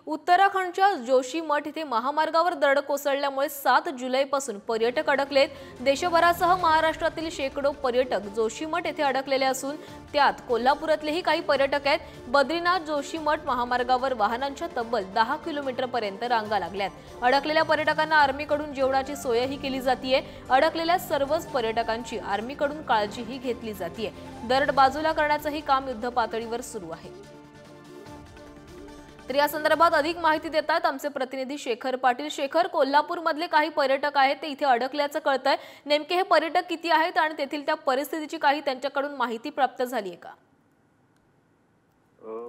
उत्तराखंडच्या जोशीमठ येथे महामार्गावर दरड कोसळल्यामुळे 7 जुलैपासून पर्यटक अडकलेत। देशभरासह महाराष्ट्रातील शेकडो पर्यटक जोशीमठ येथे अडकलेले असून त्यात कोल्हापुरातलेही काही पर्यटक आहेत। बद्रीनाथ जोशीमठ महामार्गावर वाहनांच्या तब्बल 10 किलोमीटरपर्यंत रांगा लागल्यात। अडकलेल्या पर्यटकांना आर्मीकडून जेवणाची सोयही केली जातीये। अडकलेल्या सर्वच पर्यटकांची आर्मीकडून काळजीही घेतली जातीये। दरड बाजूला करण्याचंही काम युद्धपातळीवर सुरू आहे। तर या संदर्भात अधिक माहिती देतात आमचे प्रतिनिधी शेखर पाटील। शेखर, कोल्हापूर मधले काही पर्यटक आहेत ते इथे अडकल्याचं कळतंय। नेमके हे पर्यटक किती आहेत आणि तेथील त्या परिस्थितीची काही त्यांच्याकडून माहिती प्राप्त झाली आहे का?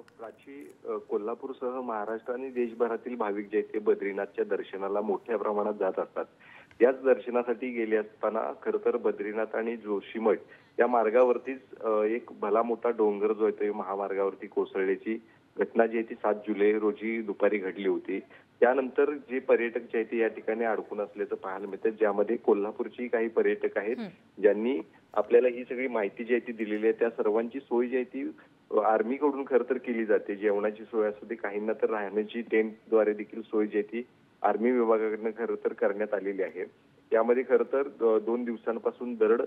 प्राची, कोल्हापूरसह महाराष्ट्र आणि देशभरातील भाविक जे ते बद्रीनाथच्या दर्शनाला मोठ्या प्रमाणात जात असतात। याच दर्शनासाठी गेले असताना खरं तर बद्रीनाथ आणि जोशीमठ या मार्गावरतीच एक भला मोठा डोंगर जो आहे तो महामार्गावरती कोसळल्याची घटना जी आहे ती 7 जुलै रोजी दुपारी घडली होती। त्यानंतर जे पर्यटक जे आहेत या ठिकाणी अडकून असल्याचं पाहायला मिळतं, ज्यामध्ये कोल्हापूरची काही पर्यटक आहेत ज्यांनी आपल्याला ही सगळी माहिती जी आहे ती दिलेली आहे। त्या सर्वांची सोय जी आहे ती आर्मीकडून खरं तर केली जाते। जेवणाची सोय असू दे, काहींना तर राहण्याची टेंटद्वारे देखील सोय जी आहे ती आर्मी विभागाकडून खरं तर करण्यात आलेली आहे। यामध्ये खरं तर 2 दिवसांपासून दरड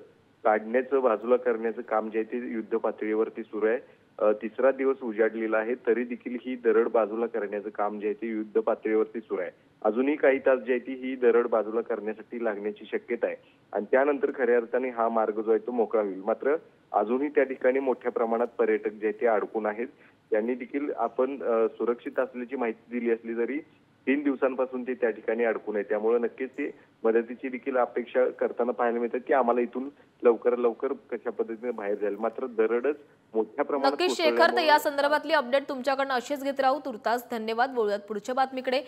काढण्याचं, बाजूला करण्याचं काम जे आहे ते युद्ध पातळीवरती सुरू आहे। तिसरा दिवस उजाडलेला आहे तरी देखील ही दरड बाजूला करण्याचं काम जे आहे ते युद्ध पातळीवरती सुरू आहे। अजूनही काही तास जे आहे ती ही दरड बाजूला करण्यासाठी लागण्याची शक्यता आहे आणि त्यानंतर खऱ्या अर्थाने हा मार्ग जो आहे तो मोकळा होईल। मात्र अजूनही त्या ठिकाणी मोठ्या प्रमाणात पर्यटक जे आहे ते अडकून आहेत। त्यांनी देखील आपण सुरक्षित असल्याची माहिती दिली असली तरी 3 दिवसांपासून ते त्या ठिकाणी अडकून आहे। त्यामुळे नक्कीच ते मदतीची देखील अपेक्षा करताना पाहायला मिळतात की आम्हाला इथून लवकर लवकर कशा पद्धतीने बाहेर जाईल। मात्र दरडच मोठ्या प्रमाणात नक्कीच शेखर, तर या संदर्भातली अपडेट तुमच्याकडून अशीच घेत राहू। तुर्तास धन्यवाद। बोलूयात पुढच्या बातमीकडे।